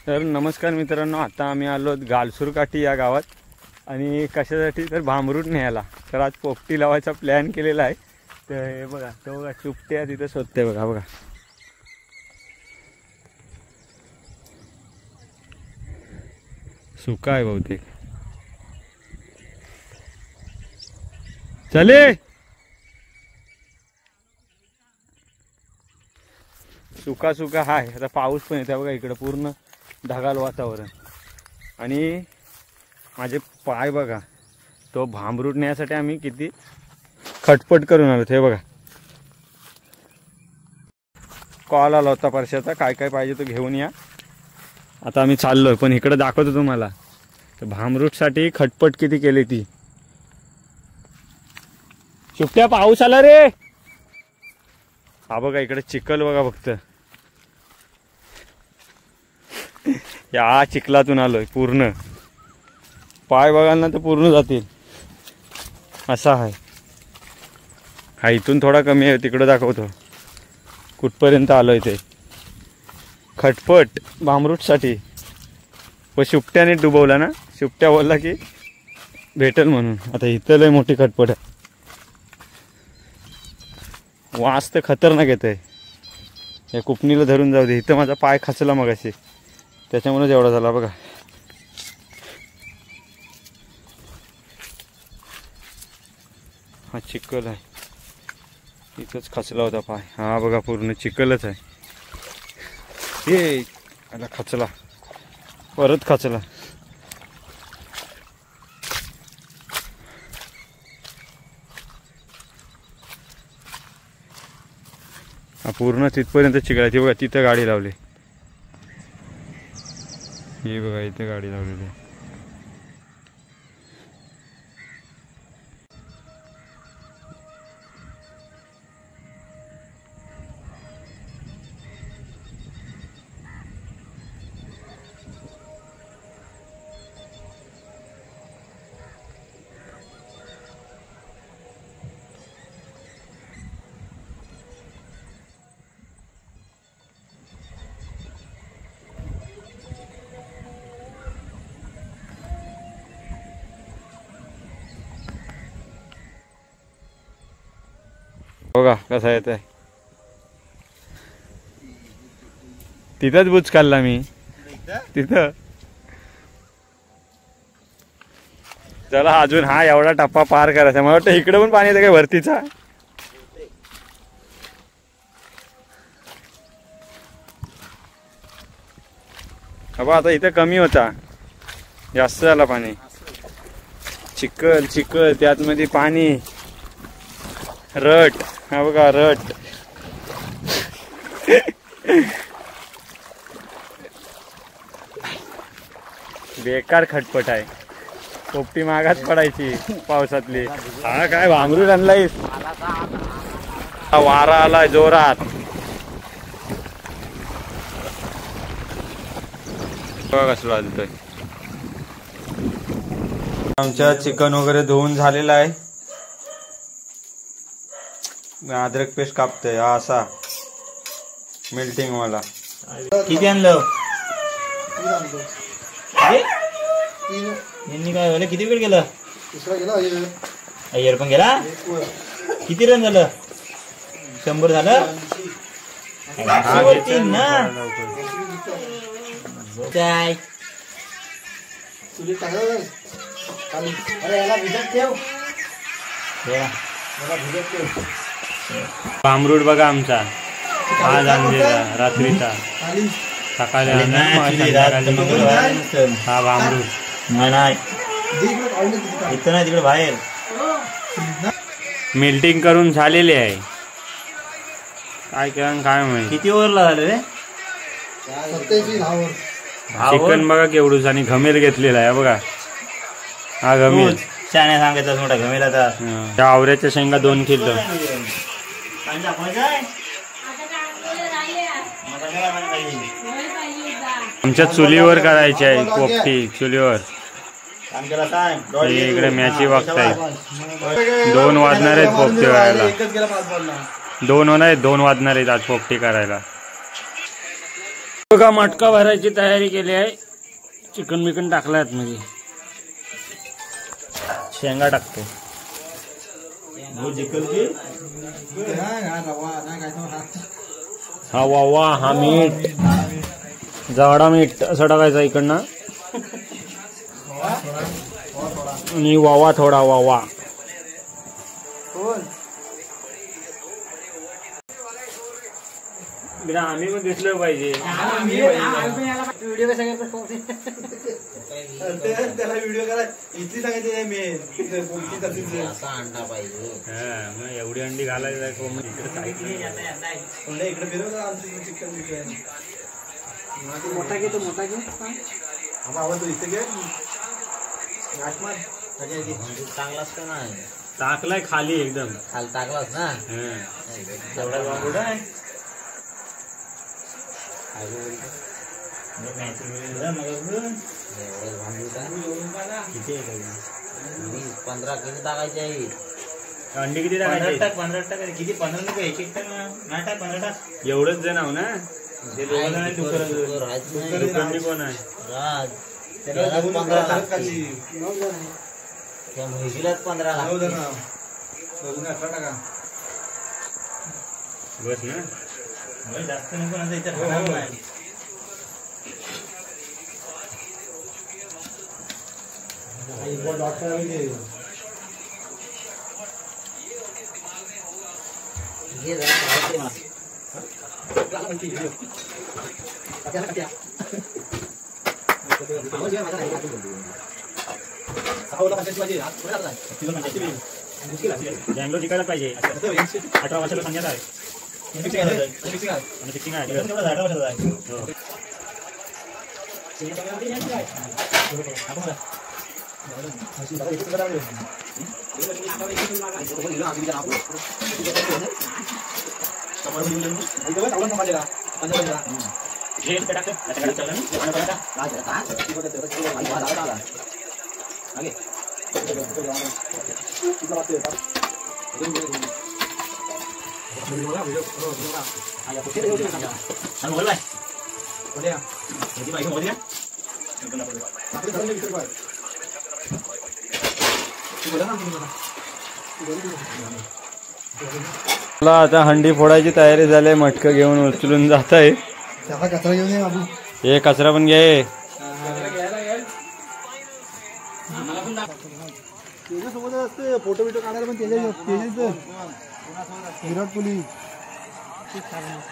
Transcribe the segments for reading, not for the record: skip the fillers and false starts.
तर नमस्कार मित्रांनो, आता आम्ही आलो गालसूर काठी या गावात आणि कशासाठी तर भांबरूट न्यायला. तर आज पोपटी लावायचा प्लॅन केलेला आहे. तर हे बघा, तो बघा चुपट्या तिथं शोधते बघा. बघा सुका आहे बहुतेक. चले सुका सुका हाय. आता पाऊस पण येतो बघा, इकडं पूर्ण ढगाळ वातावरण. आणि माझे पाय बघा, तो भांबरूट नेण्यासाठी आम्ही किती खटपट करून आलो. हे बघा, कॉल आला होता परशाचा, काय काय पाहिजे तो घेऊन या. आता आम्ही चाललोय, पण इकडे दाखवतो तुम्हाला. तर भांबरूटसाठी खटपट किती केली ती. शुभ्या पाऊस आला रे. हा बघा इकडे चिखल बघा फक्त. या चिखलातून आलोय पूर्ण. पाय बघाल ना तर पूर्ण जातील असा आहे. हा इथून थोडा कमी आहे, तिकडं दाखवतो कुठपर्यंत आलोय ते. खटपट भांबरूटसाठी. व शुपट्याने डुबवला ना, शुपट्या बोलला की भेटेल म्हणून. आता इथं लय मोठी खटपट आहे. वास तर खतरनाक येत आहे. या कुपणीला धरून जाऊ दे. इथं माझा पाय खचला मगाशी, त्याच्यामुळे एवढा झाला बघा. हा चिखल आहे, इथंच खचला होता पाय. हा बघा पूर्ण चिखलच आहे. हे याला खचला, परत खचला. हा पूर्ण तिथपर्यंत चिखलाची बघा. तिथं गाडी लावली. हे बघा इथे गाडी लावलेली. बघा कसा येत आहे. तिथंच बुच काढला मी, तिथं. चला अजून हा एवढा टप्पा पार करायचा. मला वाटतं इकडे पण पाणी येतं काय वरतीचा. बाबा आता इथं कमी होता, जास्त झाला पाणी. चिखल चिखल, त्यात मध्ये पाणी, रट. हा बघा रट. बेकार खटपट आहे. पोपटी मागात पडायची पावसातली. हा काय भांबरूट आणलायस. वारा आलाय जोरात. बघा कसं वाजतोय. आमच्या चिकन वगैरे धुवून झालेला आहे. अद्रक पेस्ट कापतोय. हा असा मेल्टिंग वाला. किती आणलं यांनी? काय झालं? किती वेळ गेला? अय्यर पण गेला. किती रन झालं? 100 झालं ना. काय भांबरूट बघा आमचा. आज आणलेला रात्रीचा. सकाळी हा भांबरूट नाही इथं नाही, तिकडे बाहेर. मेल्टिंग करून झालेले आहे. काय केलं काय माहिती. किती ओव्हरला झालं रे? चिकन बघा केवढूच. आणि घमेल घेतलेला आहे बघा. हा घमेल शाण्या सांगायचा मोठा घमेल. आता त्या आवऱ्याच्या शेंगा 2 किलो. आमच्या चुलीवर करायची आहे पोपटी. चुलीवर. इकडे मॅची बघताय. 2 वाजणार आहेत पोपटी करायला. 2 होणार आहेत. 2 वाजणार आहेत आज पोपटी करायला. बघा मटका भरायची तयारी केली आहे. चिकन बिकन टाकलाय मध्ये, शेंगा टाकतो. हा वावा, हा मीठ, जाडा मीठ असं टाकायचं इकडनं, आणि वावा थोडा वावा. आम्ही पण दिसलं पाहिजे. व्हिडिओ कसा त्याला व्हिडिओ करा इथली सांगायची मेन असा अंडा पाहिजे. मग एवढी अंडी घालायचं इकडे फिरव आमचं चिकन मोठा घे, तो मोठा घे. आवाज इथे घे. चांगला असतो ना, टाकलाय खाली एकदम खाली टाकलास ना. तेवढा कुठं आहे 15 किती टाकायचे आहे. अंडी किती टाकायची? 15 टाक. किती 15 नको, एक एक टाक ना. टाक 15 टाक. एवढंच जण आहो ना. कोण आहे? राज त्याला 15 लागते. त्या म्हैशीलाच 15 लागते. बस ना, जास्त नको ना, इथे बँगलोर शिकायला पाहिजे. 18 वर्षाला सांगण्यात आहे. मला आता हंडी फोडायची तयारी झाली. मटकं घेऊन उचलून जात आहे. कचरा घेऊन ये बाबू. हे कचरा पण घे. त्याच्यासोबत असते फोटो बिटो काढायला, पण विराट कोहली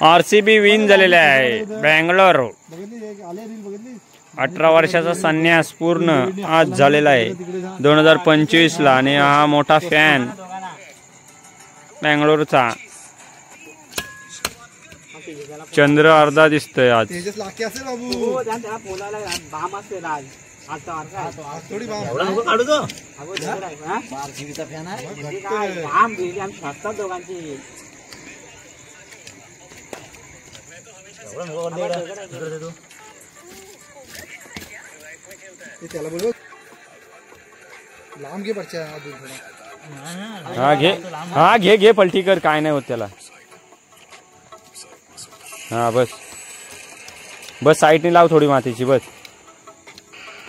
RCB विन झालेले आहे. बँगलोर बघितली, आले रील बघितली. 18 वर्षाचा संन्यास पूर्ण आज झालेला आहे 2025 ला. आणि हा मोठा फॅन बँगलोरचा. चंद्र अर्धा दिसतोय आज. तेजस लाखे असेल बाबू. थोडी बाम काढू तो त्याला बोलव. लांब घे पडच्या. हा घे घे पलटी कर, काय नाही होत त्याला. हा बस बस, साईडने लाव थोडी मातीची. बस,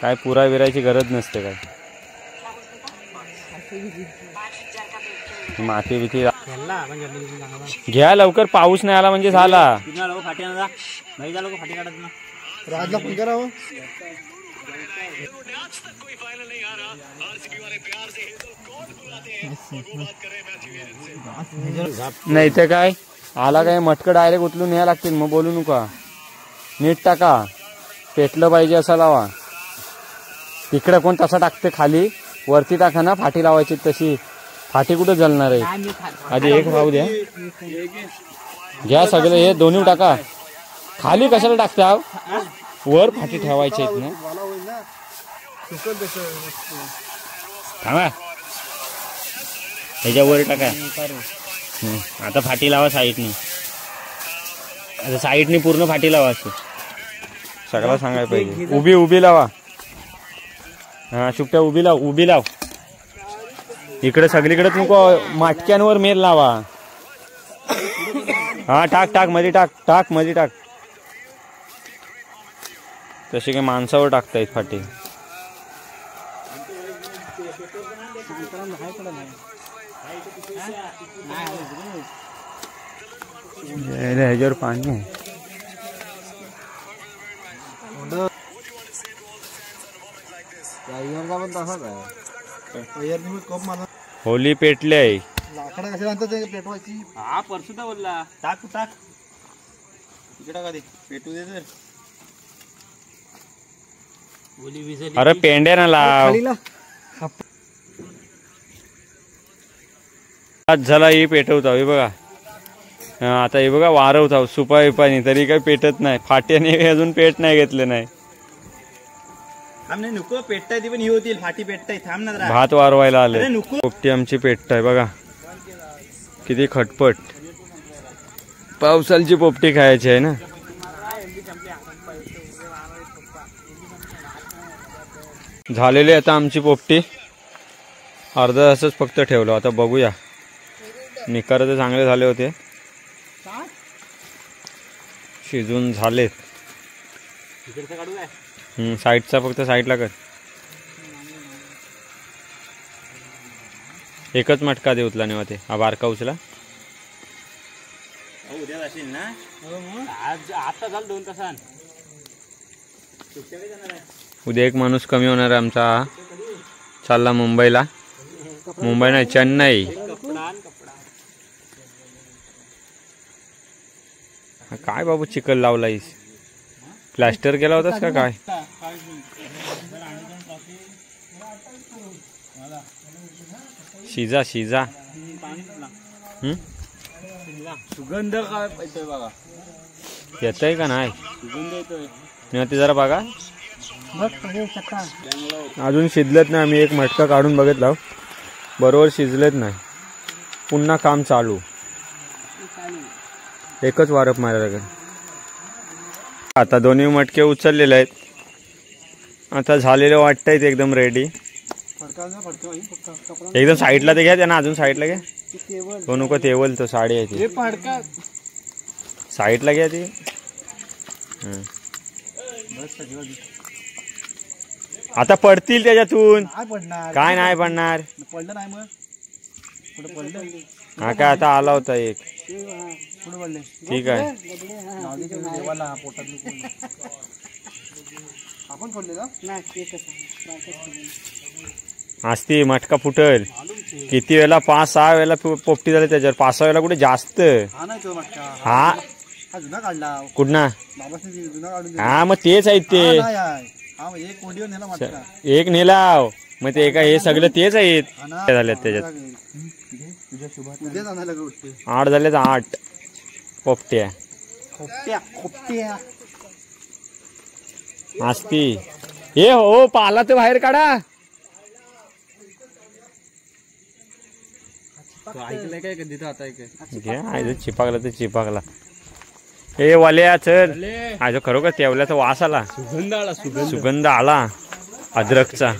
काय पुरा विरायची गरज नसते. काय माती बिती घ्या लवकर. पाऊस नाही आला म्हणजे झाला. राजला फोन करावं. नाही तर काय आला काय मटकं डायरेक्ट उचलून न्यायला लागतील. मग बोलू नका. नीट टाका, पेटलं पाहिजे असं लावा. तिकडे कोण तसा टाकते खाली, वरती टाका ना. फाटी लावायची तशी. फाटी कुठं जळणार आहे. आधी एक राहू द्या. घ्या सगळे हे दोन्ही टाका. खाली कशाला टाकता? वर फाटी ठेवायची आहेत ना. थांबा, ह्याच्यावर टाका. आता फाटी लावा साईडनी. आता साईडनी पूर्ण फाटी लावा. असं सगळं सांगायला पाहिजे. उभी उभी लावा. हा शुकट्या उभी लाव, उभी लाव. इकडे सगळीकडे नको, माटक्यांवर मेल लावा. हा टाक टाक मध्ये टाक, टाक मध्ये टाक. तसे काही माणसावर टाकतायत फाटे. ह्याच्यावर पाणी आहे. होली पेटली आहे. लाकडा कशा म्हणतात ते पेटवायची. हा परसुदा बोलला. टाक टाक इकडे का दे पेटू दे तर. होली विजली. अरे पेंड्या ना लाव. आज झाला ही पेटवता हे बघा. आता हे बघा वारवता सुपा विपानी तरी काही पेटत नाही. फाट्याने अजून पेट नाही घेतलं नाही. थांब नाही नको पेटताय ती पण ही होतील फाटी पेटताय. थांब ना जरा. भात वारवायला आले. अरे नको. पोपटी आमची पेटताय बघा किती खटपट. पावसालची पोपटी खायची आहे ना. झालेली आता आमची पोपटी. अर्धा तासच फक्त ठेवलं. आता बघूया. निकार तर चांगले झाले होते. शिजून झालेत. साईडचा फक्त साईडला कर. एकच मटका दे उचला नाही ते. हा बारका उचला. उद्या जाशील ना. आज आता झालं 2 तासांत. उद्या एक माणूस कमी होणार आहे आमचा. चालला मुंबईला. मुंबई नाही चेन्नई. काय बाबू चिकल लावलायस. प्लॅस्टर केला होतास का काय. शिजा शिजा. सुगंध काय येतोय बघा. येतय का नाही. सुगंध येतोय. ते जरा बघा. अजून शिजलेत नाही. आम्ही एक मटका काढून बघितला बरोबर शिजलेत नाही. पुन्हा काम चालू. एकच वारप मारायला लागेल. आता दोन्ही मटके उचललेले आहेत. आता झालेले वाटतायत एकदम रेडी. एकदम साईडला ते घ्या. त्यांना अजून साईडला घ्या. तो नको तेवल तो साडी आहे ती. साईडला घ्या ती. आता पडतील त्याच्यातून. काय नाही पडणार. पडलं नाही मग पुढे पडलं. हा काय आता आला होता एक. ठीक आहे. आपण पडलेला असती मटका फुटल. किती वेळेला 5-6 वेळेला पोपटी झाली त्याच्यावर. 5-6 वेळेला कुठे जास्त. हा जुना काढला कुठना. जुना काढून. हा मग तेच आहेत ते. एक नेलाव मग ते एका हे सगळं तेच आहेत. झाल्यात त्याच्यात 8 झाल्यात. 8 पोपट्या असती. हे हो पाला ते बाहेर काढा. ऐकलंय काय कधी तर आता घे. चिपाकला तर चिपाकला. हे वाल्या चल. आज खरोखर तेवल्याचा वास आला. सुगंध आला. सुगंध आला अद्रकचा.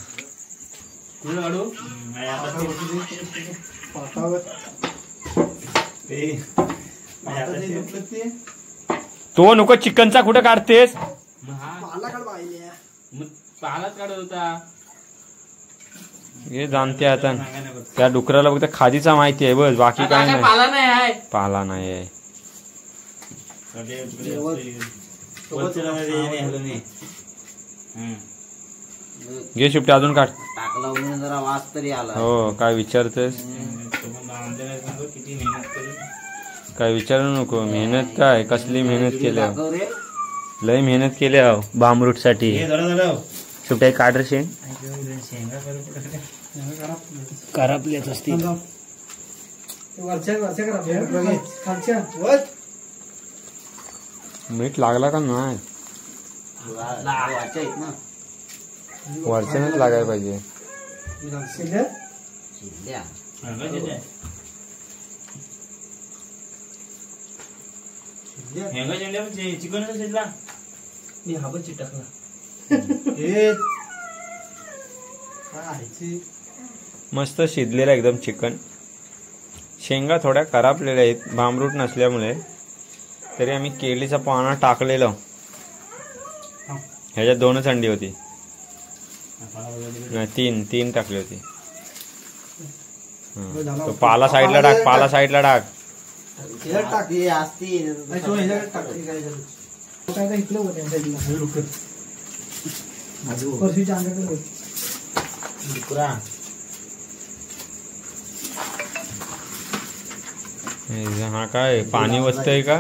तो नको चिकनचा कुठं काढतेस. पालाच काढत होता. हे जाणते आता. त्या डुकराला फक्त खादीचा माहिती आहे बस. बाकी काय नाही. पाला नाही आहे. घे शिफ्ट अजून काढ. टाकला म्हणून जरा वास तरी आला. हो काय विचारतेस. काय विचारू नको. मेहनत काय कसली मेहनत केल्या. लय मेहनत केल्या बामरूट साठी. सुट्या काढ शेंग. करापल्याच असते. मीठ लागला का नाही. वरच्यानच लागायला पाहिजे. चिकन चिटकला. मस्त शिजलेला एकदम चिकन. शेंगा थोड्या करापलेल्या आहेत भांबरूट नसल्यामुळे. तरी आम्ही केळीचा पाना टाकलेलं. ह्याच्यात 2च अंडी होती. नाही 3 टाकली होती. तो पाला साईडला टाक, पाला साईडला टाक. हा काय पाणी वसतंय का?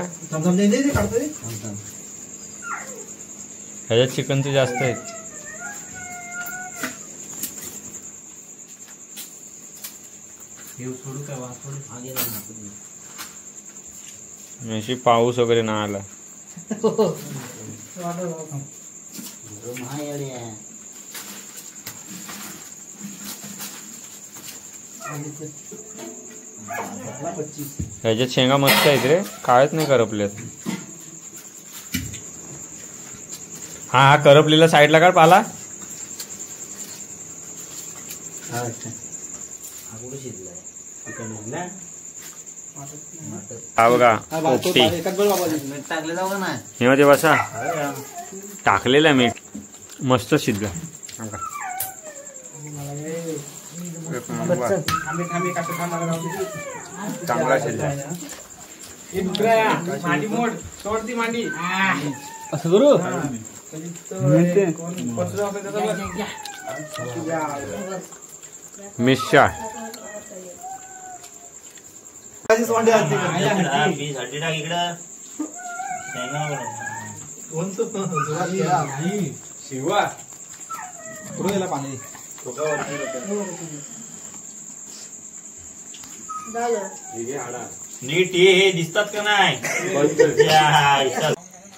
ह्याच्यात चिकनचं जास्त आहे. अशी पाऊस वगैरे ना आला. ह्याच्यात शेंगा मस्त आहेत रे, काळच नाही करपल्यात. हा करपलेला साईडला काढ पाला. हा बघा पोपटी हे मध्ये बसा टाकलेलं मीठ मस्त शिजलं. चांगला शिजला. असं करू मिरच्या शिवा पाणी नीट हे दिसतात का नाही.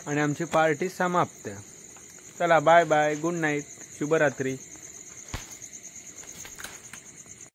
आणि आमची पार्टी समाप्त. चला बाय बाय, गुड नाईट, शुभरात्री.